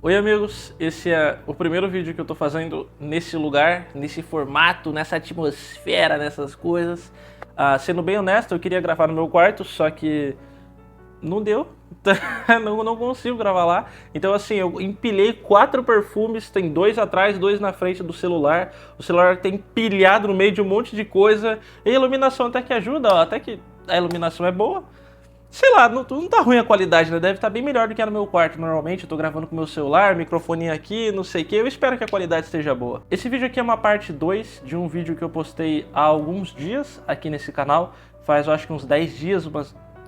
Oi amigos, esse é o primeiro vídeo que eu tô fazendo nesse lugar, nesse formato, nessa atmosfera, nessas coisas. Sendo bem honesto, eu queria gravar no meu quarto, só que não deu, não consigo gravar lá. Então assim, eu empilhei 4 perfumes, tem 2 atrás, 2 na frente do celular. O celular tem empilhado no meio de um monte de coisa. E a iluminação até que ajuda, ó, até que a iluminação é boa. Sei lá, não tá ruim a qualidade, né? Deve estar bem melhor do que é no meu quarto. Normalmente eu tô gravando com meu celular, microfone aqui, não sei o que. Eu espero que a qualidade esteja boa. Esse vídeo aqui é uma parte 2 de um vídeo que eu postei há alguns dias aqui nesse canal. Faz, eu acho que uns 10 dias,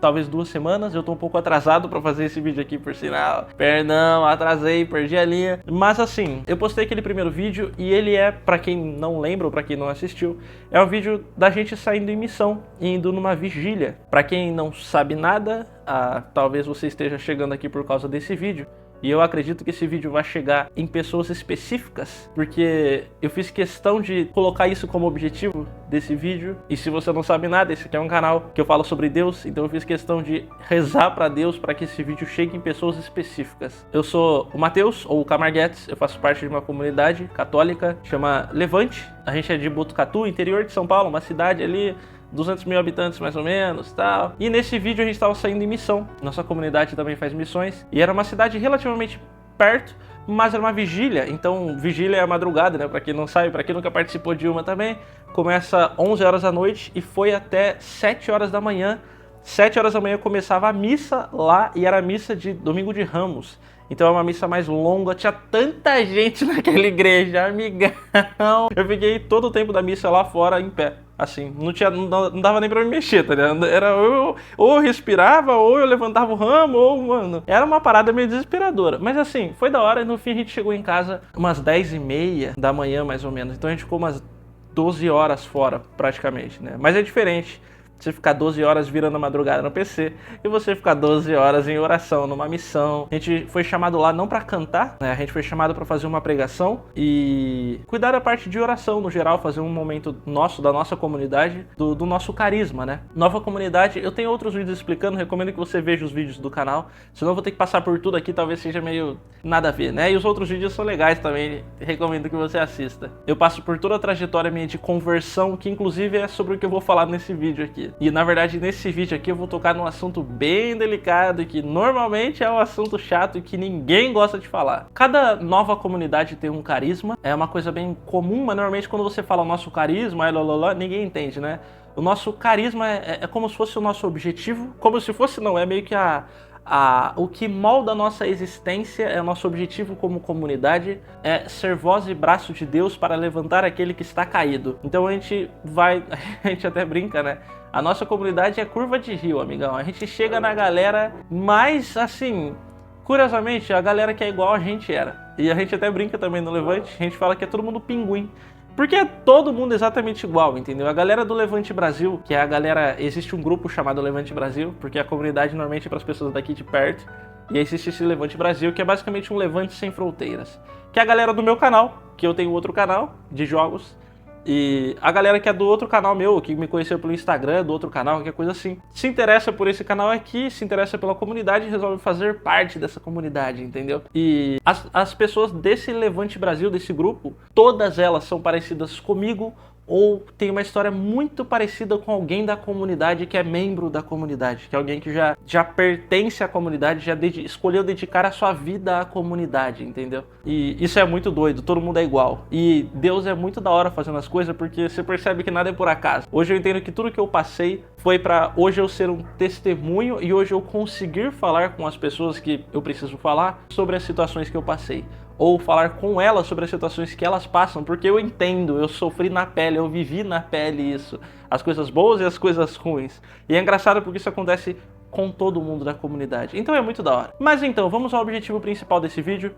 talvez 2 semanas. Eu tô um pouco atrasado pra fazer esse vídeo aqui, por sinal. Perdão, atrasei, perdi a linha. Mas assim, eu postei aquele primeiro vídeo e ele é, pra quem não lembra ou pra quem não assistiu, é um vídeo da gente saindo em missão, indo numa vigília. Pra quem não sabe nada, talvez você esteja chegando aqui por causa desse vídeo. E eu acredito que esse vídeo vai chegar em pessoas específicas, porque eu fiz questão de colocar isso como objetivo desse vídeo. E se você não sabe nada, esse aqui é um canal que eu falo sobre Deus, então eu fiz questão de rezar para Deus para que esse vídeo chegue em pessoas específicas. Eu sou o Matheus, ou o Camarguetes, eu faço parte de uma comunidade católica, chama Levante. A gente é de Botucatu, interior de São Paulo, uma cidade ali 200 mil habitantes mais ou menos, tal. E nesse vídeo a gente estava saindo em missão. Nossa comunidade também faz missões. E era uma cidade relativamente perto, mas era uma vigília. Então, vigília é a madrugada, né? Pra quem não sabe, pra quem nunca participou de uma também. Começa 11 horas da noite e foi até 7 horas da manhã. 7 horas da manhã começava a missa lá e era a missa de Domingo de Ramos. Então é uma missa mais longa, tinha tanta gente naquela igreja, amigão. Eu fiquei todo o tempo da missa lá fora em pé, assim, não dava nem pra me mexer, tá ligado? Era ou eu respirava, ou eu levantava o ramo, ou, mano, era uma parada meio desesperadora. Mas assim, foi da hora e no fim a gente chegou em casa umas 10h30 da manhã, mais ou menos. Então a gente ficou umas 12 horas fora, praticamente, né? Mas é diferente você ficar 12 horas virando a madrugada no PC e você ficar 12 horas em oração, numa missão. A gente foi chamado lá não pra cantar, né? A gente foi chamado pra fazer uma pregação e cuidar da parte de oração no geral, fazer um momento nosso, da nossa comunidade, do nosso carisma, né? Nova comunidade, eu tenho outros vídeos explicando, recomendo que você veja os vídeos do canal, senão eu vou ter que passar por tudo aqui, talvez seja meio nada a ver, né? E os outros vídeos são legais também, recomendo que você assista. Eu passo por toda a trajetória minha de conversão, que inclusive é sobre o que eu vou falar nesse vídeo aqui. E na verdade nesse vídeo aqui eu vou tocar num assunto bem delicado e que normalmente é um assunto chato e que ninguém gosta de falar. Cada nova comunidade tem um carisma, é uma coisa bem comum, mas normalmente quando você fala o nosso carisma, ninguém entende, né? O nosso carisma é como se fosse o nosso objetivo, como se fosse não, é meio que o que molda a nossa existência, é o nosso objetivo como comunidade, é ser voz e braço de Deus para levantar aquele que está caído. Então a gente até brinca, né? A nossa comunidade é curva de rio, amigão. A gente chega na galera mais, assim, curiosamente, a galera que é igual a gente era. E a gente até brinca também no Levante, a gente fala que é todo mundo pinguim. Porque é todo mundo exatamente igual, entendeu? A galera do Levante Brasil, que é a galera... Existe um grupo chamado Levante Brasil, porque a comunidade normalmente é para as pessoas daqui de perto. E existe esse Levante Brasil, que é basicamente um Levante sem fronteiras. Que é a galera do meu canal, que eu tenho outro canal de jogos. E a galera que é do outro canal meu, que me conheceu pelo Instagram, do outro canal, qualquer coisa assim, se interessa por esse canal aqui, se interessa pela comunidade e resolve fazer parte dessa comunidade, entendeu? E as pessoas desse Levante Brasil, desse grupo, todas elas são parecidas comigo ou tem uma história muito parecida com alguém da comunidade que é membro da comunidade, que é alguém que já pertence à comunidade, já escolheu dedicar a sua vida à comunidade, entendeu? E isso é muito doido, todo mundo é igual. E Deus é muito da hora fazendo as coisas, porque você percebe que nada é por acaso. Hoje eu entendo que tudo que eu passei foi pra hoje eu ser um testemunho e hoje eu conseguir falar com as pessoas que eu preciso falar sobre as situações que eu passei. Ou falar com elas sobre as situações que elas passam, porque eu entendo, eu sofri na pele, eu vivi na pele isso, as coisas boas e as coisas ruins. E é engraçado porque isso acontece com todo mundo da comunidade, então é muito da hora. Mas então, vamos ao objetivo principal desse vídeo.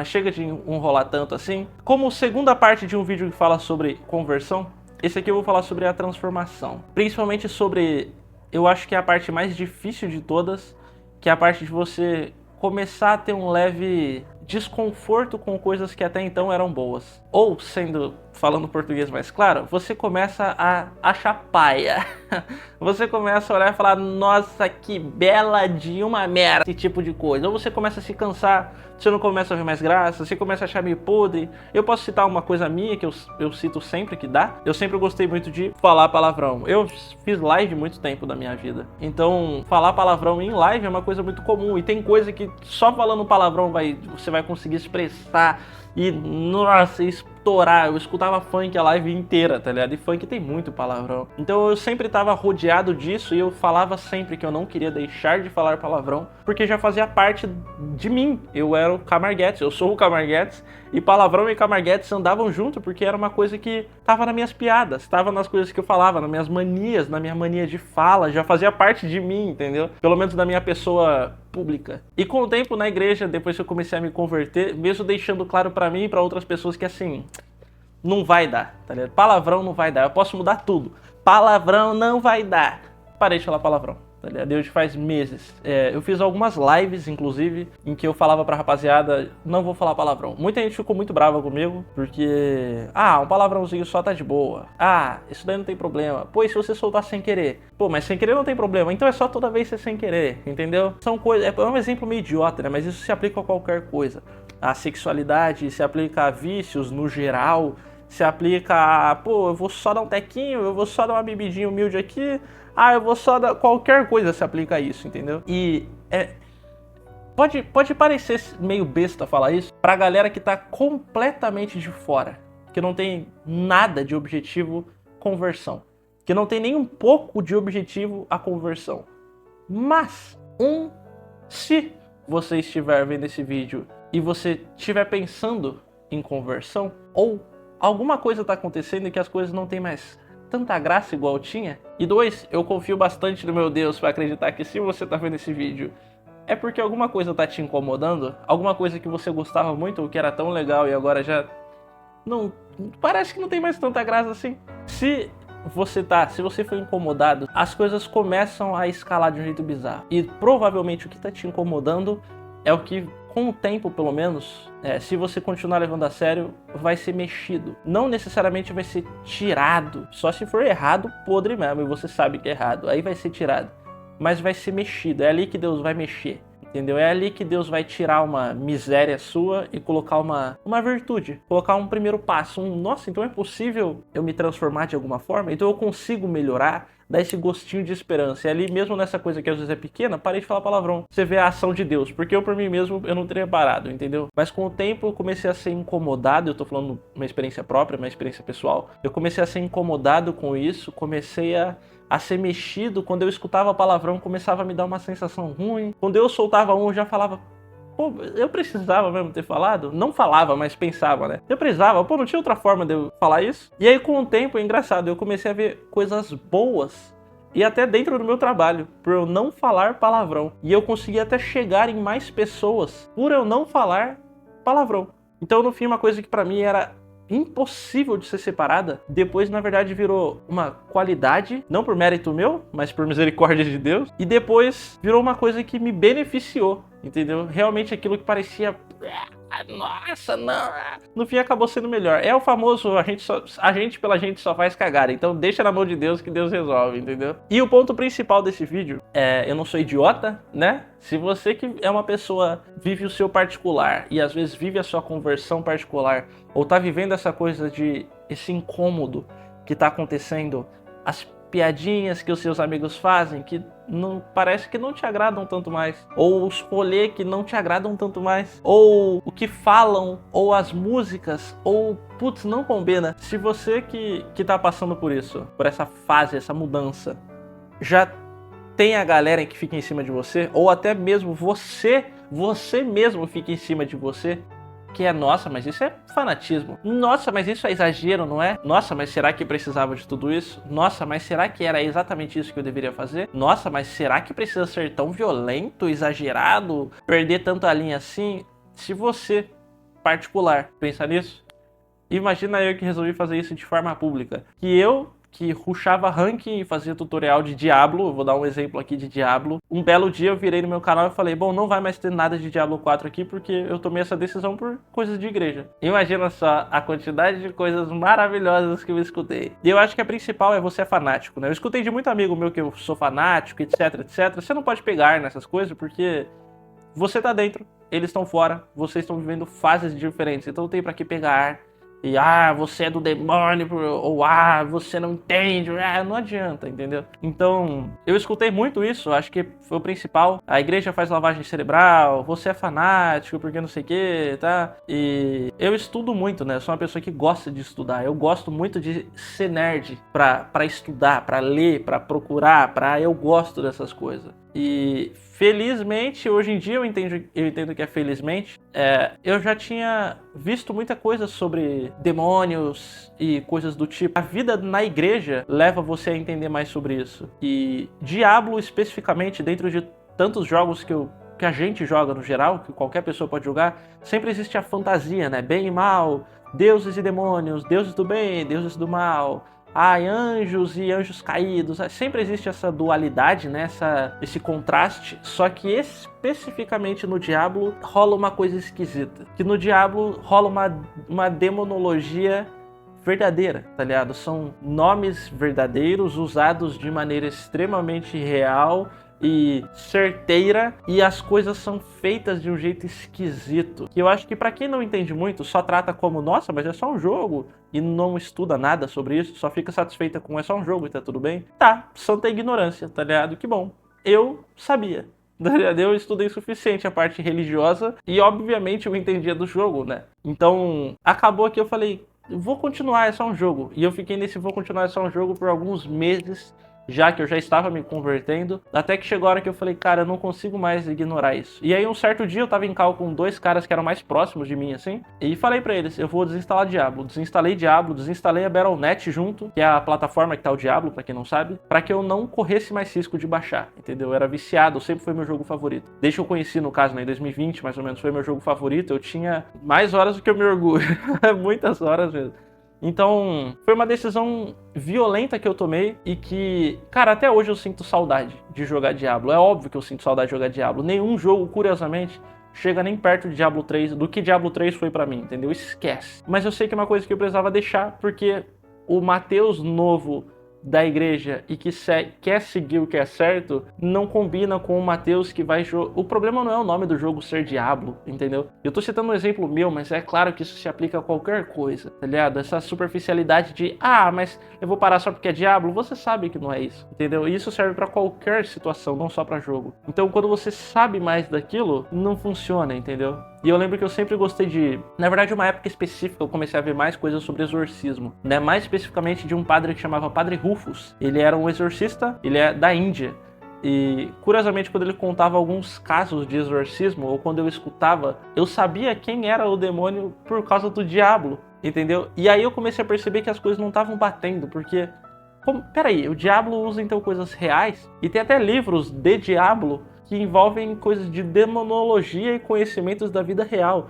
Chega de enrolar tanto assim. Como segunda parte de um vídeo que fala sobre conversão, esse aqui eu vou falar sobre a transformação. Principalmente sobre, eu acho que é a parte mais difícil de todas, que é a parte de você começar a ter um leve desconforto com coisas que até então eram boas. Ou, falando português mais claro, você começa a achar paia. Você começa a olhar e falar, nossa, que bela de uma merda, esse tipo de coisa. Ou você começa a se cansar você não começa a ver mais graça, você começa a achar meio podre. Eu posso citar uma coisa minha que eu cito sempre que dá. Eu sempre gostei muito de falar palavrão. Eu fiz live muito tempo da minha vida. Então, falar palavrão em live é uma coisa muito comum. E tem coisa que só falando palavrão você vai conseguir expressar e, nossa, estourar. Eu escutava funk a live inteira, tá ligado? E funk tem muito palavrão. Então eu sempre tava rodeado disso e eu falava sempre que eu não queria deixar de falar palavrão, porque já fazia parte de mim. Eu era o Camarguetes, eu sou o Camarguetes, e palavrão e Camarguetes andavam junto porque era uma coisa que tava nas minhas piadas, tava nas coisas que eu falava, nas minhas manias, na minha mania de fala, já fazia parte de mim, entendeu? Pelo menos da minha pessoa pública. E com o tempo na igreja, depois que eu comecei a me converter, mesmo deixando claro pra mim e pra outras pessoas que assim, não vai dar, tá ligado? Palavrão não vai dar, eu posso mudar tudo. Palavrão não vai dar. Parei de falar palavrão, tá ligado? Desde faz meses. Eu fiz algumas lives, inclusive, em que eu falava pra rapaziada, não vou falar palavrão. Muita gente ficou muito brava comigo, porque... um palavrãozinho só tá de boa. Isso daí não tem problema. Pô, e se você soltar sem querer? Pô, mas sem querer não tem problema, então é só toda vez ser sem querer, entendeu? São coisas... É um exemplo meio idiota, né? Mas isso se aplica a qualquer coisa. A sexualidade se aplica a vícios no geral... Se aplica a, eu vou só dar um tequinho, eu vou só dar uma bebidinha humilde aqui, eu vou só dar... Qualquer coisa se aplica a isso, entendeu? E pode parecer meio besta falar isso pra galera que tá completamente de fora, que não tem nada de objetivo conversão, que não tem nem um pouco de objetivo a conversão. Mas, se você estiver vendo esse vídeo e você estiver pensando em conversão, ou alguma coisa está acontecendo e que as coisas não tem mais tanta graça igual tinha. E 2, eu confio bastante no meu Deus para acreditar que se você está vendo esse vídeo, é porque alguma coisa está te incomodando, alguma coisa que você gostava muito ou que era tão legal e agora já não... Parece que não tem mais tanta graça assim. Se você foi incomodado, as coisas começam a escalar de um jeito bizarro. E provavelmente o que está te incomodando é o que, com o tempo pelo menos, se você continuar levando a sério, vai ser mexido. Não necessariamente vai ser tirado, só se for errado, podre mesmo, e você sabe que é errado, aí vai ser tirado. Mas vai ser mexido, é ali que Deus vai mexer, entendeu? É ali que Deus vai tirar uma miséria sua e colocar uma virtude, colocar um primeiro passo, nossa, então é possível eu me transformar de alguma forma? Então eu consigo melhorar? Dá esse gostinho de esperança. E ali mesmo nessa coisa que às vezes é pequena, parei de falar palavrão. Você vê a ação de Deus, porque eu por mim mesmo eu não teria parado, entendeu? Mas com o tempo eu comecei a ser incomodado, eu tô falando uma experiência própria, uma experiência pessoal. Eu comecei a ser incomodado com isso, comecei a ser mexido. Quando eu escutava palavrão, começava a me dar uma sensação ruim. Quando eu soltava eu já falava, eu precisava mesmo ter falado? Não falava, mas pensava, né? Eu precisava, não tinha outra forma de eu falar isso. E aí com o tempo, é engraçado, eu comecei a ver coisas boas, e até dentro do meu trabalho, por eu não falar palavrão. E eu consegui até chegar em mais pessoas por eu não falar palavrão. Então no fim, uma coisa que pra mim era impossível de ser separada, depois na verdade virou uma qualidade, não por mérito meu, mas por misericórdia de Deus, e depois virou uma coisa que me beneficiou, entendeu? Realmente aquilo que parecia, nossa, não, no fim acabou sendo melhor. É o famoso, a gente pela gente só faz cagada, então deixa na mão de Deus que Deus resolve, entendeu? E o ponto principal desse vídeo eu não sou idiota, né? Se você que é uma pessoa, vive o seu particular e às vezes vive a sua conversão particular, ou tá vivendo essa coisa de esse incômodo que tá acontecendo, as piadinhas que os seus amigos fazem que não parece que não te agradam tanto mais, ou os rolê que não te agradam tanto mais, ou o que falam, ou as músicas, ou não combina. Se você que tá passando por isso, por essa fase, essa mudança, já tem a galera que fica em cima de você, ou até mesmo você mesmo fica em cima de você, que é, nossa, mas isso é fanatismo. Nossa, mas isso é exagero, não é? Nossa, mas será que precisava de tudo isso? Nossa, mas será que era exatamente isso que eu deveria fazer? Nossa, mas será que precisa ser tão violento, exagerado, perder tanto a linha assim? Se você, particular, pensa nisso, imagina eu que resolvi fazer isso de forma pública. Que rushava ranking e fazia tutorial de Diablo, eu vou dar um exemplo aqui de Diablo. Um belo dia eu virei no meu canal e falei, não vai mais ter nada de Diablo 4 aqui porque eu tomei essa decisão por coisas de igreja. Imagina só a quantidade de coisas maravilhosas que eu escutei. E eu acho que a principal é você é fanático, né? Eu escutei de muito amigo meu que eu sou fanático, etc, etc. Você não pode pegar nessas coisas porque você tá dentro. eles estão fora, vocês estão vivendo fases diferentes, então não tem pra que pegar e você é do demônio, ou você não entende, não adianta, entendeu? Então, eu escutei muito isso, acho que foi o principal. A igreja faz lavagem cerebral, você é fanático, porque não sei o que, tá? E eu estudo muito, né? Eu sou uma pessoa que gosta de estudar, eu gosto muito de ser nerd pra estudar, pra ler, pra procurar, eu gosto dessas coisas. E felizmente, hoje em dia eu entendo que é felizmente, eu já tinha visto muita coisa sobre demônios e coisas do tipo. A vida na igreja leva você a entender mais sobre isso. E Diablo especificamente, dentro de tantos jogos que a gente joga no geral, que qualquer pessoa pode jogar, sempre existe a fantasia, né? Bem e mal, deuses e demônios, deuses do bem, deuses do mal. Anjos e anjos caídos. Sempre existe essa dualidade, né? Esse contraste. Só que especificamente no Diablo rola uma coisa esquisita. Que no Diablo rola uma demonologia verdadeira, tá ligado? São nomes verdadeiros usados de maneira extremamente real e certeira, e as coisas são feitas de um jeito esquisito, que eu acho que pra quem não entende muito, só trata como, nossa, mas é só um jogo, e não estuda nada sobre isso, só fica satisfeita com é só um jogo e tá tudo bem. Tá, santa ignorância, tá ligado? Que bom. Eu sabia. Eu estudei o suficiente a parte religiosa e obviamente eu entendia do jogo, né? Então, acabou que eu falei, vou continuar, é só um jogo. E eu fiquei nesse vou continuar, é só um jogo por alguns meses, já que eu já estava me convertendo, até que chegou a hora que eu falei, cara, eu não consigo mais ignorar isso. E aí um certo dia eu tava em call com dois caras que eram mais próximos de mim, assim, e falei pra eles, eu vou desinstalar Diablo. Desinstalei a Battle.net junto, que é a plataforma que tá o Diablo, pra quem não sabe, pra que eu não corresse mais risco de baixar, entendeu? Eu era viciado, sempre foi meu jogo favorito. Desde que eu conheci, no caso, né, em 2020, mais ou menos, foi meu jogo favorito, eu tinha mais horas do que eu me orgulho, muitas horas mesmo. Então, foi uma decisão violenta que eu tomei e que, cara, até hoje eu sinto saudade de jogar Diablo. É óbvio que eu sinto saudade de jogar Diablo. Nenhum jogo, curiosamente, chega nem perto de Diablo 3, do que Diablo 3 foi pra mim, entendeu? Esquece. Mas eu sei que é uma coisa que eu precisava deixar, porque o Mateus novo da igreja e que quer seguir o que é certo, não combina com o Mateus que vai jogar. O problema não é o nome do jogo ser Diablo, entendeu? Eu tô citando um exemplo meu, mas é claro que isso se aplica a qualquer coisa, tá ligado? Essa superficialidade de, mas eu vou parar só porque é Diablo, você sabe que não é isso, entendeu? E isso serve pra qualquer situação, não só pra jogo. Então, quando você sabe mais daquilo, não funciona, entendeu? E eu lembro que eu sempre gostei de... Na verdade, uma época específica eu comecei a ver mais coisas sobre exorcismo, né? Mais especificamente de um padre que chamava Padre Rufus. Ele era um exorcista, ele é da Índia. E, curiosamente, quando ele contava alguns casos de exorcismo, ou quando eu escutava, eu sabia quem era o demônio por causa do diabo, entendeu? E aí eu comecei a perceber que as coisas não estavam batendo, porque... Peraí, o Diablo usa então coisas reais? E tem até livros de Diablo que envolvem coisas de demonologia e conhecimentos da vida real.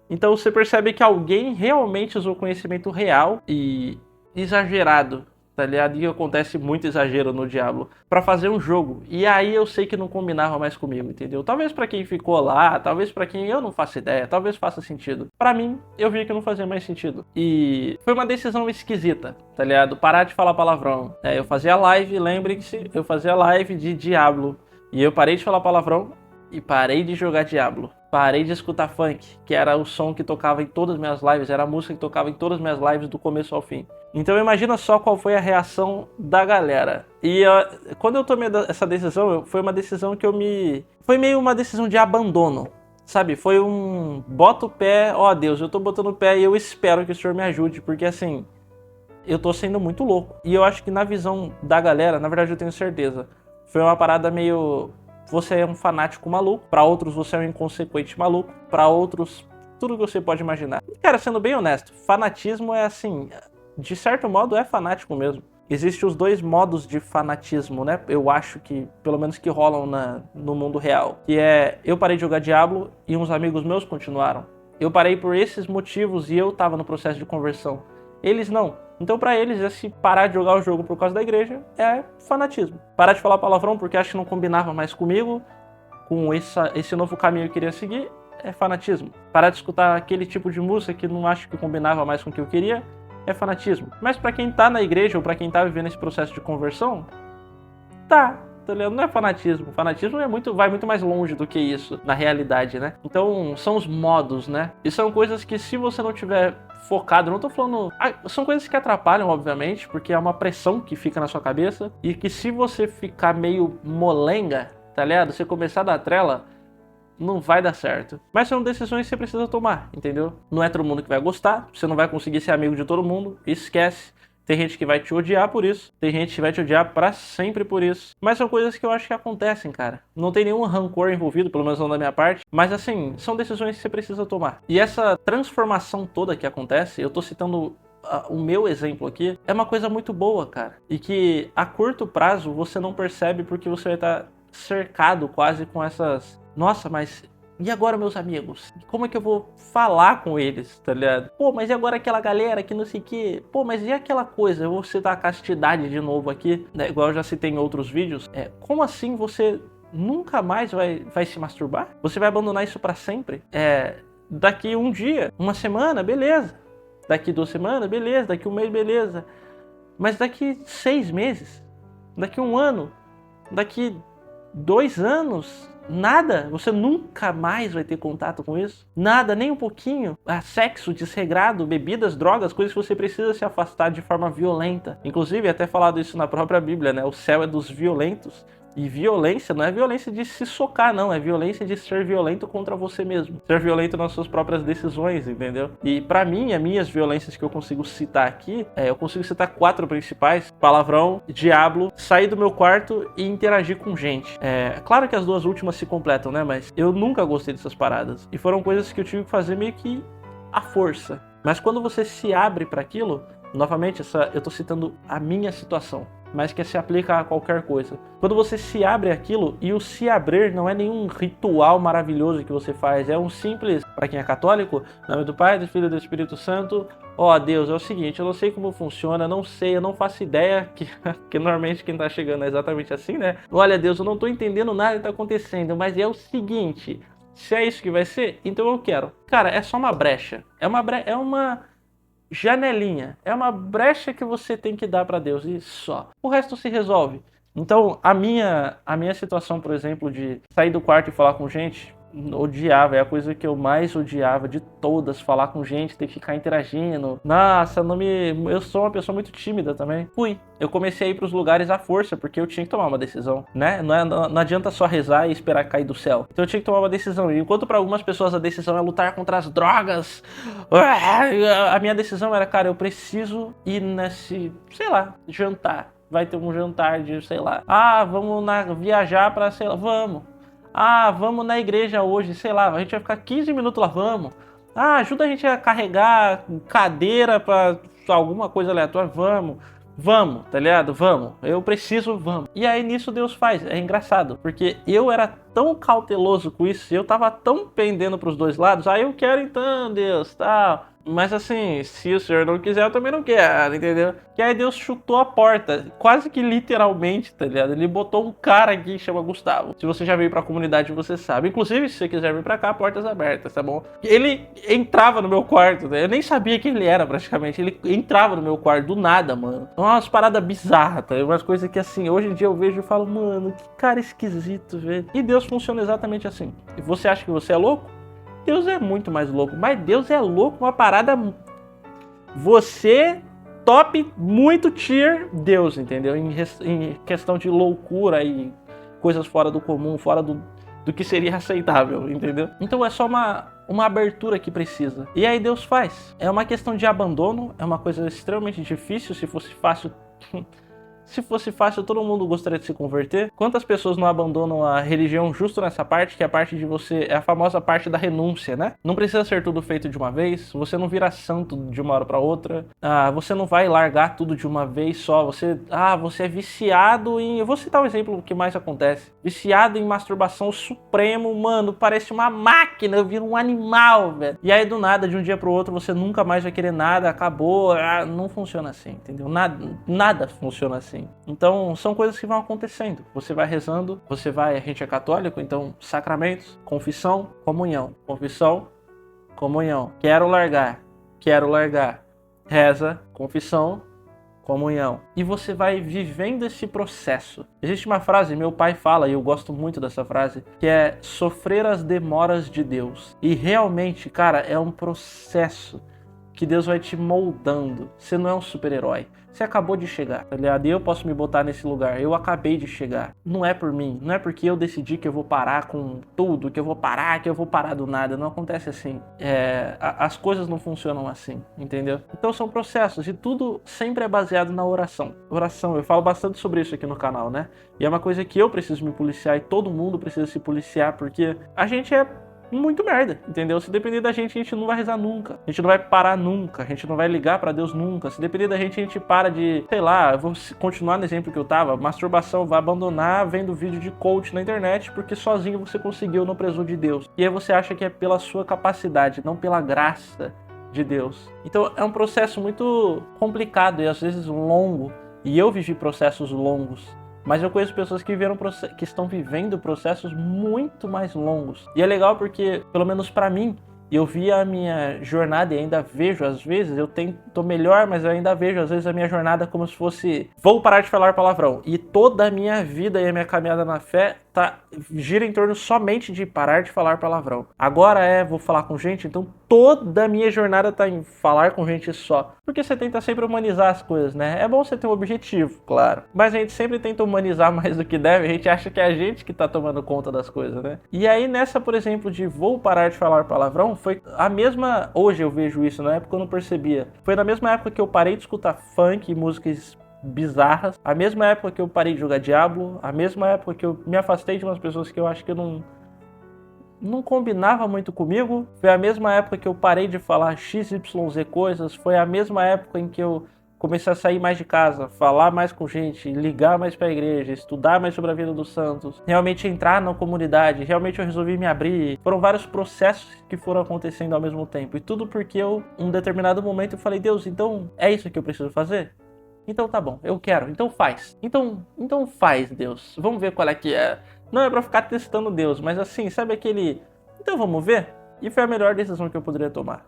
Então você percebe que alguém realmente usou conhecimento real e exagerado, tá ligado? E acontece muito exagero no Diablo pra fazer um jogo. E aí eu sei que não combinava mais comigo, entendeu? Talvez pra quem ficou lá, talvez pra quem eu não faço ideia, talvez faça sentido. Pra mim, eu vi que não fazia mais sentido. E foi uma decisão esquisita, tá ligado? Parar de falar palavrão. Eu fazia live, lembrem-se, eu fazia live de Diablo. E eu parei de falar palavrão e parei de jogar Diablo. Parei de escutar funk, que era o som que tocava em todas as minhas lives, era a música que tocava em todas as minhas lives do começo ao fim. Então imagina só qual foi a reação da galera. E quando eu tomei essa decisão, foi uma decisão que foi meio uma decisão de abandono, sabe? Foi bota o pé, Deus, eu tô botando o pé e eu espero que o Senhor me ajude, porque assim, eu tô sendo muito louco. E eu acho que na visão da galera, na verdade eu tenho certeza, foi uma parada meio... Você é um fanático maluco, pra outros você é um inconsequente maluco, pra outros tudo que você pode imaginar. E, cara, sendo bem honesto, fanatismo é assim, de certo modo é fanático mesmo. Existem os dois modos de fanatismo, né? Eu acho que, pelo menos que rolam no mundo real. Que é, eu parei de jogar Diablo e uns amigos meus continuaram. Eu parei por esses motivos e eu tava no processo de conversão. Eles não. Então pra eles, esse parar de jogar o jogo por causa da igreja é fanatismo. Parar de falar palavrão porque acho que não combinava mais comigo, com esse novo caminho que eu queria seguir, é fanatismo. Parar de escutar aquele tipo de música que não acho que combinava mais com o que eu queria, é fanatismo. Mas pra quem tá na igreja ou pra quem tá vivendo esse processo de conversão, tá. tá ligado? Não é fanatismo. Fanatismo vai muito mais longe do que isso, na realidade, né? Então, são os modos, né? E são coisas que se você não tiver focado, não tô falando... são coisas que atrapalham, obviamente, porque é uma pressão que fica na sua cabeça e que se você ficar meio molenga, tá ligado? Você começar a dar trela, não vai dar certo. Mas são decisões que você precisa tomar, entendeu? Não é todo mundo que vai gostar, você não vai conseguir ser amigo de todo mundo, esquece. Tem gente que vai te odiar por isso, tem gente que vai te odiar pra sempre por isso. Mas são coisas que eu acho que acontecem, cara. Não tem nenhum rancor envolvido, pelo menos não da minha parte. Mas assim, são decisões que você precisa tomar. E essa transformação toda que acontece, eu tô citando o meu exemplo aqui, é uma coisa muito boa, cara. E que a curto prazo você não percebe porque você vai estar cercado quase com essas... Nossa, mas e agora, meus amigos? Como é que eu vou falar com eles, tá ligado? Pô, mas e agora aquela galera que não sei o quê? Pô, mas e aquela coisa? Eu vou citar a castidade de novo aqui, né? Igual eu já citei em outros vídeos. Como assim você nunca mais vai se masturbar? Você vai abandonar isso pra sempre? Daqui um dia, uma semana, beleza. Daqui 2 semanas, beleza. Daqui um mês, beleza. Mas daqui 6 meses, daqui 1 ano, daqui 2 anos... Nada, você nunca mais vai ter contato com isso. Nada, nem um pouquinho. Sexo desregrado, bebidas, drogas, coisas que você precisa se afastar de forma violenta. Inclusive, até falado isso na própria Bíblia, né? O céu é dos violentos. E violência não é violência de se socar, não. É violência de ser violento contra você mesmo. Ser violento nas suas próprias decisões, entendeu? E pra mim, as minhas violências que eu consigo citar aqui, eu consigo citar 4 principais. Palavrão, diabo, sair do meu quarto e interagir com gente. Claro que as 2 últimas se completam, né? Mas eu nunca gostei dessas paradas. E foram coisas que eu tive que fazer meio que à força. Mas quando você se abre pra aquilo, novamente, eu tô citando a minha situação, mas que se aplica a qualquer coisa. Quando você se abre aquilo, e o se abrir não é nenhum ritual maravilhoso que você faz, é um simples, para quem é católico, em nome do Pai, do Filho e do Espírito Santo, Deus, é o seguinte, eu não sei como funciona, não sei, eu não faço ideia, que normalmente quem tá chegando é exatamente assim, né? Olha, Deus, eu não tô entendendo nada que tá acontecendo, mas é o seguinte, se é isso que vai ser, então eu quero. Cara, é só uma brecha, é uma janelinha, é uma brecha que você tem que dar para Deus e só. O resto se resolve. Então, a minha situação, por exemplo, de sair do quarto e falar com gente, odiava, é a coisa que eu mais odiava de todas, falar com gente, ter que ficar interagindo. Nossa, eu sou uma pessoa muito tímida também. Eu comecei a ir pros lugares à força, porque eu tinha que tomar uma decisão, né? Não adianta só rezar e esperar cair do céu. Então eu tinha que tomar uma decisão. E enquanto para algumas pessoas a decisão é lutar contra as drogas, a minha decisão era, cara, eu preciso ir nesse, sei lá, jantar. Vai ter um jantar de, sei lá. Vamos viajar pra, sei lá, vamos. Vamos na igreja hoje, sei lá, a gente vai ficar 15 minutos lá, vamos. Ajuda a gente a carregar cadeira pra alguma coisa aleatória, vamos, tá ligado? Vamos, eu preciso, vamos. E aí nisso Deus faz, é engraçado, porque eu era tão cauteloso com isso, eu tava tão pendendo pros 2 lados, eu quero então, Deus, tal. Mas assim, se o senhor não quiser, eu também não quero, entendeu? Que aí Deus chutou a porta, quase que literalmente, tá ligado? Ele botou um cara aqui que chama Gustavo. Se você já veio pra comunidade, você sabe. Inclusive, se você quiser vir pra cá, portas abertas, tá bom? Ele entrava no meu quarto, né? Eu nem sabia quem ele era praticamente. Ele entrava no meu quarto do nada, mano. Umas paradas bizarras, tá? Umas coisas que assim, hoje em dia eu vejo e falo, mano, que cara esquisito, velho. E Deus funciona exatamente assim. E você acha que você é louco? Deus é muito mais louco, mas Deus é louco, uma parada... Você top, muito tier Deus, entendeu? Em questão de loucura e coisas fora do comum, fora do que seria aceitável, entendeu? Então é só uma abertura que precisa. E aí Deus faz. É uma questão de abandono, é uma coisa extremamente difícil. Se fosse fácil... Se fosse fácil, todo mundo gostaria de se converter. Quantas pessoas não abandonam a religião justo nessa parte, que é a parte de você... É a famosa parte da renúncia, né? Não precisa ser tudo feito de uma vez. Você não vira santo de uma hora para outra. Você não vai largar tudo de uma vez só. Você é viciado em... Eu vou citar o exemplo que mais acontece. Viciado em masturbação supremo, mano. Parece uma máquina, vira um animal, velho. E aí, do nada, de um dia pro outro, você nunca mais vai querer nada. Acabou. Não funciona assim, entendeu? Nada funciona assim. Então, são coisas que vão acontecendo. Você vai rezando, a gente é católico, então, sacramentos, confissão, comunhão. Confissão, comunhão. Quero largar. Reza, confissão, comunhão. E você vai vivendo esse processo. Existe uma frase, meu pai fala, e eu gosto muito dessa frase, que é sofrer as demoras de Deus. E realmente, cara, é um processo que Deus vai te moldando. Você não é um super-herói. Você acabou de chegar, tá ligado? E eu posso me botar nesse lugar. Eu acabei de chegar. Não é por mim. Não é porque eu decidi que eu vou parar com tudo, que eu vou parar do nada. Não acontece assim. As coisas não funcionam assim, entendeu? Então são processos e tudo sempre é baseado na oração. Oração, eu falo bastante sobre isso aqui no canal, né? E é uma coisa que eu preciso me policiar e todo mundo precisa se policiar, porque a gente é muito merda, entendeu? Se depender da gente não vai rezar nunca. A gente não vai parar nunca. A gente não vai ligar pra Deus nunca. Se depender da gente para de, sei lá, eu vou continuar no exemplo que eu tava, masturbação, vai abandonar vendo vídeo de coach na internet, porque sozinho você conseguiu, não precisou de Deus. E aí você acha que é pela sua capacidade, não pela graça de Deus. Então é um processo muito complicado e às vezes longo. E eu vivi processos longos. Mas eu conheço pessoas que estão vivendo processos muito mais longos. E é legal porque, pelo menos pra mim, eu vi a minha jornada e ainda vejo, às vezes, tô melhor, mas eu ainda vejo, às vezes, a minha jornada como se fosse, vou parar de falar palavrão. E toda a minha vida e a minha caminhada na fé gira em torno somente de parar de falar palavrão. Agora vou falar com gente, então toda a minha jornada tá em falar com gente só. Porque você tenta sempre humanizar as coisas, né? É bom você ter um objetivo, claro. Mas a gente sempre tenta humanizar mais do que deve, a gente acha que é a gente que tá tomando conta das coisas, né? E aí nessa, por exemplo, de vou parar de falar palavrão, foi a mesma... Hoje eu vejo isso, na época eu não percebia. Foi na mesma época que eu parei de escutar funk e músicas bizarras, a mesma época que eu parei de jogar Diablo, a mesma época que eu me afastei de umas pessoas que eu acho que não combinava muito comigo, foi a mesma época que eu parei de falar XYZ coisas, foi a mesma época em que eu comecei a sair mais de casa, falar mais com gente, ligar mais pra igreja, estudar mais sobre a vida dos santos, realmente entrar na comunidade, realmente eu resolvi me abrir. Foram vários processos que foram acontecendo ao mesmo tempo, e tudo porque em um determinado momento eu falei, Deus, então é isso que eu preciso fazer? Então tá bom, eu quero, então faz. Então faz, Deus. Vamos ver qual é que é. Não é pra ficar testando Deus, mas assim, sabe aquele... Então vamos ver? E foi a melhor decisão que eu poderia tomar.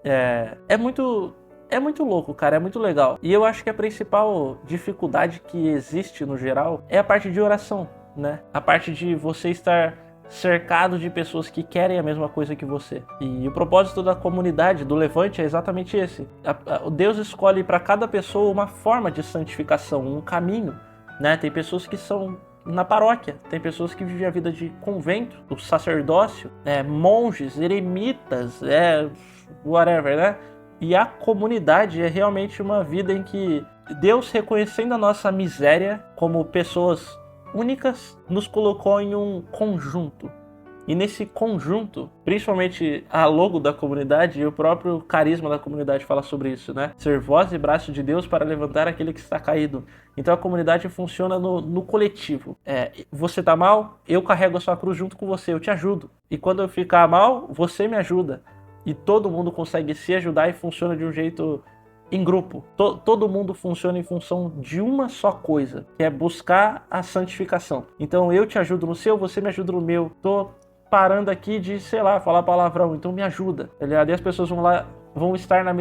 É muito louco, cara, é muito legal. E eu acho que a principal dificuldade que existe no geral é a parte de oração, né? A parte de você estar cercado de pessoas que querem a mesma coisa que você. E o propósito da comunidade, do Levante, é exatamente esse. Deus escolhe para cada pessoa uma forma de santificação, um caminho, né? Tem pessoas que são na paróquia, tem pessoas que vivem a vida de convento, do sacerdócio, monges, eremitas, whatever, né? E a comunidade é realmente uma vida em que Deus, reconhecendo a nossa miséria como pessoas únicas, nos colocou em um conjunto. E nesse conjunto, principalmente a logo da comunidade e o próprio carisma da comunidade fala sobre isso, né? Ser voz e braço de Deus para levantar aquele que está caído. Então a comunidade funciona no coletivo. Você tá mal, eu carrego a sua cruz junto com você, eu te ajudo. E quando eu ficar mal, você me ajuda. E todo mundo consegue se ajudar e funciona de um jeito em grupo. Todo mundo funciona em função de uma só coisa, que é buscar a santificação. Então eu te ajudo no seu, você me ajuda no meu. Tô parando aqui de, sei lá, falar palavrão, então me ajuda. Aliás, as pessoas vão estar na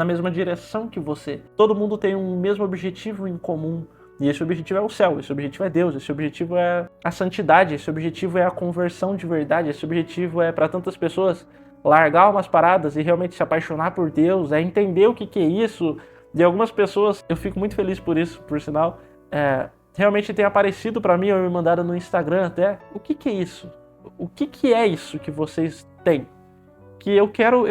mesma direção que você. Todo mundo tem um mesmo objetivo em comum. E esse objetivo é o céu, esse objetivo é Deus, esse objetivo é a santidade, esse objetivo é a conversão de verdade, esse objetivo é, para tantas pessoas, largar umas paradas e realmente se apaixonar por Deus, é entender o que é isso. E algumas pessoas, eu fico muito feliz por isso, por sinal, realmente tem aparecido pra mim, ou me mandaram no Instagram até, o que é isso? O que é isso que vocês têm? Que eu quero.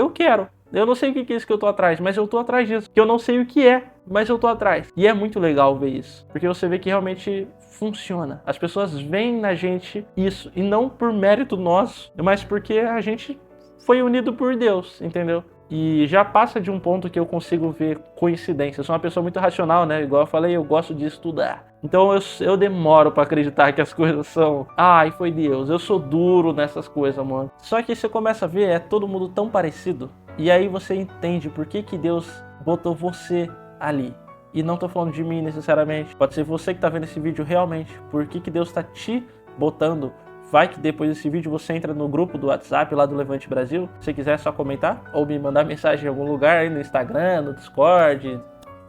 Eu não sei o que é isso que eu tô atrás, mas eu tô atrás disso. Que eu não sei o que é, mas eu tô atrás. E é muito legal ver isso, porque você vê que realmente funciona. As pessoas veem na gente isso, e não por mérito nosso, mas porque a gente foi unido por Deus, entendeu? E já passa de um ponto que eu consigo ver coincidência. Eu sou uma pessoa muito racional, né? Igual eu falei, eu gosto de estudar. Então eu demoro pra acreditar que as coisas são... Ai, foi Deus. Eu sou duro nessas coisas, mano. Só que você começa a ver, é todo mundo tão parecido. E aí você entende por que Deus botou você ali. E não tô falando de mim necessariamente. Pode ser você que tá vendo esse vídeo realmente. Por que Deus tá te botando. Vai que depois desse vídeo você entra no grupo do WhatsApp lá do Levante Brasil. Se quiser é só comentar ou me mandar mensagem em algum lugar aí no Instagram, no Discord,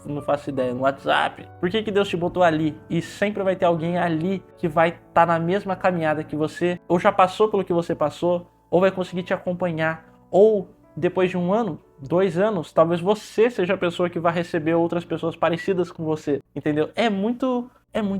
não faço ideia, no WhatsApp. Por que Deus te botou ali? E sempre vai ter alguém ali que vai estar na mesma caminhada que você, ou já passou pelo que você passou, ou vai conseguir te acompanhar, ou depois de 1 ano, 2 anos, talvez você seja a pessoa que vai receber outras pessoas parecidas com você, entendeu? É muito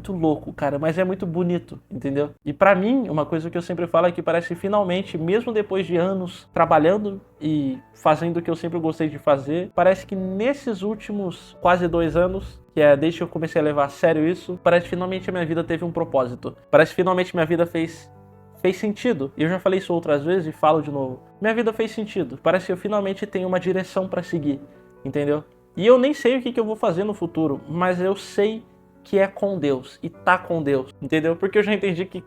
louco, cara, mas é muito bonito, entendeu? E pra mim, uma coisa que eu sempre falo é que parece que finalmente, mesmo depois de anos trabalhando e fazendo o que eu sempre gostei de fazer, parece que nesses últimos quase 2 anos, que é desde que eu comecei a levar a sério isso, parece que finalmente a minha vida teve um propósito. Parece que finalmente minha vida fez sentido. Eu já falei isso outras vezes e falo de novo. Minha vida fez sentido. Parece que eu finalmente tenho uma direção pra seguir, entendeu? E eu nem sei o que eu vou fazer no futuro, mas eu sei que é com Deus e tá com Deus, entendeu? Porque eu já entendi que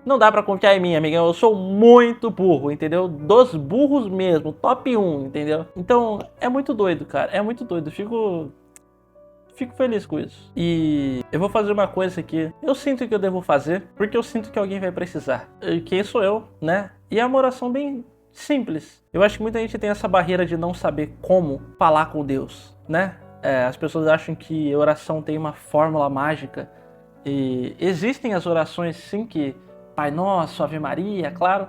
não dá pra confiar em mim, amigão. Eu sou muito burro, entendeu? Dos burros mesmo, top 1, entendeu? Então, é muito doido, cara. É muito doido. Fico feliz com isso. E eu vou fazer uma coisa que eu sinto que eu devo fazer, porque eu sinto que alguém vai precisar. E quem sou eu, né? E é uma oração bem simples. Eu acho que muita gente tem essa barreira de não saber como falar com Deus, né? As pessoas acham que oração tem uma fórmula mágica. E existem as orações, sim, que Pai Nosso, Ave Maria, claro.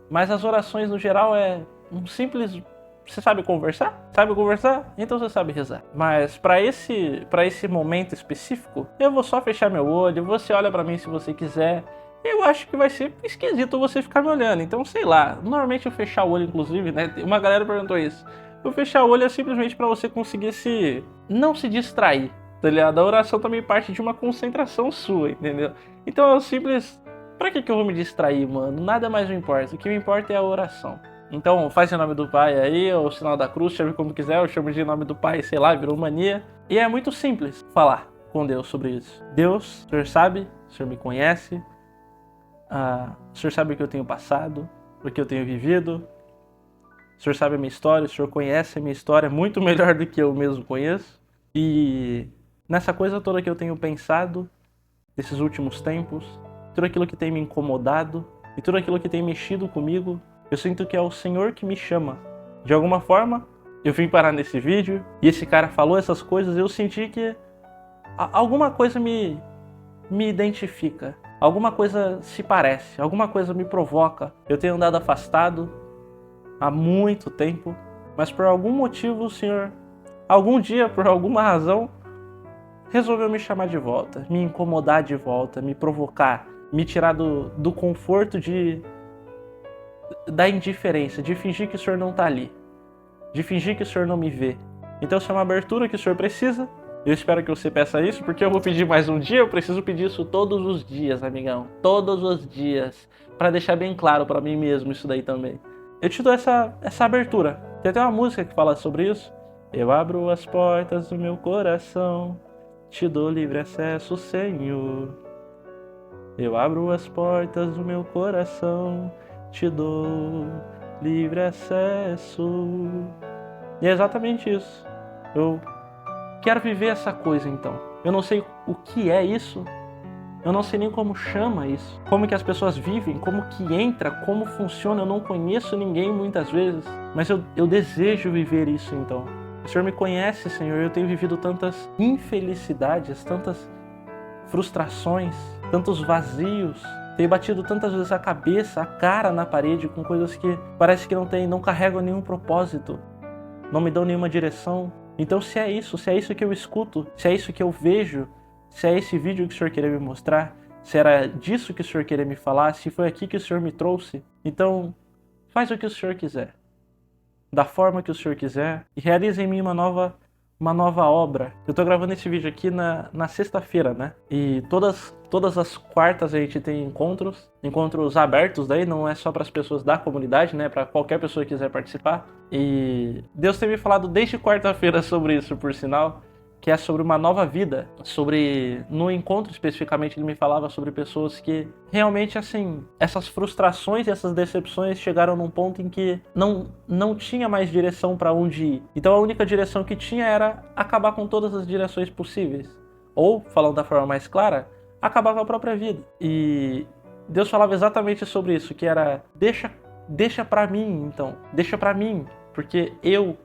Mas as orações, no geral, é um simples... Você sabe conversar? Sabe conversar? Então você sabe rezar. Mas para esse momento específico, eu vou só fechar meu olho, você olha para mim se você quiser. Eu acho que vai ser esquisito você ficar me olhando. Então, sei lá, normalmente eu fechar o olho, inclusive, né? Uma galera perguntou isso. Eu fechar o olho é simplesmente para você conseguir não se distrair, tá ligado? A oração também parte de uma concentração sua, entendeu? Então é um simples... Pra que eu vou me distrair, mano? Nada mais me importa. O que me importa é a oração. Então faz em nome do Pai aí, ou o sinal da cruz, chame como quiser, eu chamo de nome do Pai, sei lá, virou mania. E é muito simples falar com Deus sobre isso. Deus, o Senhor sabe, o Senhor me conhece, o Senhor sabe o que eu tenho passado, o que eu tenho vivido, o Senhor sabe a minha história, o Senhor conhece a minha história muito melhor do que eu mesmo conheço. E nessa coisa toda que eu tenho pensado, nesses últimos tempos, tudo aquilo que tem me incomodado e tudo aquilo que tem mexido comigo, eu sinto que é o Senhor que me chama. De alguma forma, eu vim parar nesse vídeo e esse cara falou essas coisas e eu senti que alguma coisa me identifica. Alguma coisa se parece, alguma coisa me provoca. Eu tenho andado afastado há muito tempo, mas por algum motivo o Senhor, algum dia, por alguma razão, resolveu me chamar de volta, me incomodar de volta, me provocar, me tirar do conforto da indiferença, de fingir que o Senhor não está ali, de fingir que o Senhor não me vê. Então isso é uma abertura que o Senhor precisa. Eu espero que você peça isso, porque eu vou pedir mais um dia. Eu preciso pedir isso todos os dias, amigão, todos os dias, para deixar bem claro para mim mesmo isso daí também. Eu te dou essa abertura. Tem até uma música que fala sobre isso. Eu abro as portas do meu coração, te dou livre acesso, Senhor. Eu abro as portas do meu coração, te dou livre acesso. E é exatamente isso. Eu quero viver essa coisa, então. Eu não sei o que é isso. Eu não sei nem como chama isso. Como que as pessoas vivem, como que entra, como funciona. Eu não conheço ninguém muitas vezes. Mas eu desejo viver isso, então. O Senhor me conhece, Senhor. Eu tenho vivido tantas infelicidades, tantas frustrações, tantos vazios. Tenho batido tantas vezes a cabeça, a cara na parede com coisas que parece que não carregam nenhum propósito, não me dão nenhuma direção. Então se é isso que eu escuto, se é isso que eu vejo, se é esse vídeo que o Senhor queria me mostrar, se era disso que o Senhor queria me falar, se foi aqui que o Senhor me trouxe, então faz o que o Senhor quiser, da forma que o Senhor quiser, e realize em mim uma nova obra. Eu tô gravando esse vídeo aqui na sexta-feira, né? E todas as quartas a gente tem encontros abertos daí, não é só para as pessoas da comunidade, né? Para qualquer pessoa que quiser participar. E Deus tem me falado desde quarta-feira sobre isso, por sinal, que é sobre uma nova vida, no encontro especificamente ele me falava sobre pessoas que realmente, assim, essas frustrações e essas decepções chegaram num ponto em que não tinha mais direção para onde ir. Então a única direção que tinha era acabar com todas as direções possíveis. Ou, falando da forma mais clara, acabar com a própria vida. E Deus falava exatamente sobre isso, que era, deixa pra mim, então, deixa pra mim, porque eu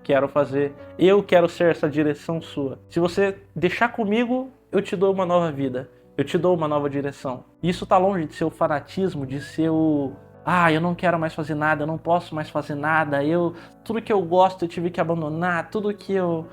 quero fazer, eu quero ser essa direção sua. Se você deixar comigo, eu te dou uma nova vida, eu te dou uma nova direção. Isso tá longe de ser o fanatismo, de ser o... eu não quero mais fazer nada, eu não posso mais fazer nada, tudo que eu gosto eu tive que abandonar, tudo que eu...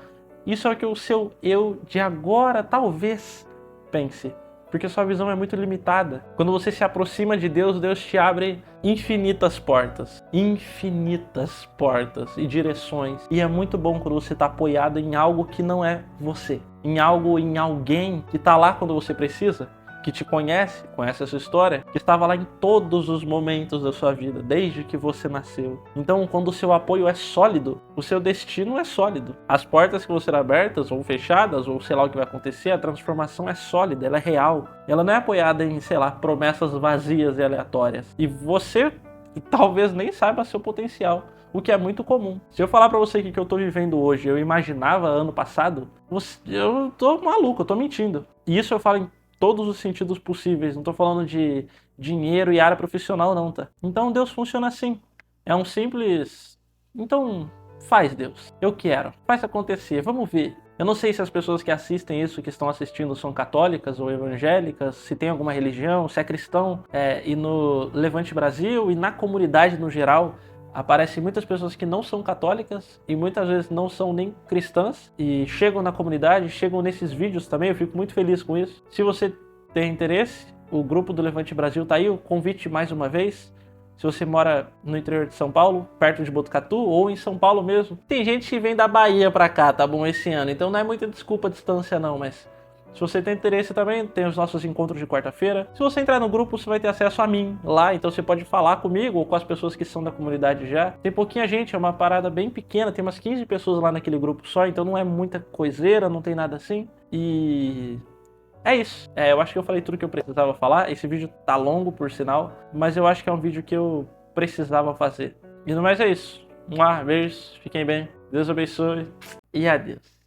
Isso é o que o seu eu de agora talvez pense. Porque sua visão é muito limitada. Quando você se aproxima de Deus, Deus te abre infinitas portas. Infinitas portas e direções. E é muito bom quando você está apoiado em algo que não é você. Em alguém que está lá quando você precisa. Que te conhece a sua história, que estava lá em todos os momentos da sua vida, desde que você nasceu. Então, quando o seu apoio é sólido, o seu destino é sólido. As portas que vão ser abertas ou fechadas, ou sei lá o que vai acontecer, a transformação é sólida, ela é real. Ela não é apoiada em, sei lá, promessas vazias e aleatórias. E você talvez nem saiba seu potencial. O que é muito comum. Se eu falar pra você que o que eu tô vivendo hoje, eu imaginava ano passado, eu tô maluco, eu tô mentindo. E isso eu falo em todos os sentidos possíveis, não tô falando de dinheiro e área profissional não, tá? Então Deus funciona assim, é um simples... Então faz, Deus, eu quero, faz acontecer, vamos ver. Eu não sei se as pessoas que assistem isso, que estão assistindo, são católicas ou evangélicas, se tem alguma religião, se é cristão, e no Levante Brasil e na comunidade no geral, aparecem muitas pessoas que não são católicas e muitas vezes não são nem cristãs e chegam na comunidade, chegam nesses vídeos também, eu fico muito feliz com isso. Se você tem interesse, o grupo do Levante Brasil tá aí, o convite mais uma vez. Se você mora no interior de São Paulo, perto de Botucatu ou em São Paulo mesmo. Tem gente que vem da Bahia pra cá, tá bom, esse ano, então não é muita desculpa a distância não, mas... Se você tem interesse também, tem os nossos encontros de quarta-feira. Se você entrar no grupo, você vai ter acesso a mim lá, então você pode falar comigo ou com as pessoas que são da comunidade já. Tem pouquinha gente, é uma parada bem pequena, tem umas 15 pessoas lá naquele grupo só, então não é muita coiseira, não tem nada assim. E... é isso. Eu acho que eu falei tudo que eu precisava falar. Esse vídeo tá longo, por sinal, mas eu acho que é um vídeo que eu precisava fazer. E no mais é isso. Beijos, fiquem bem, Deus abençoe e adeus.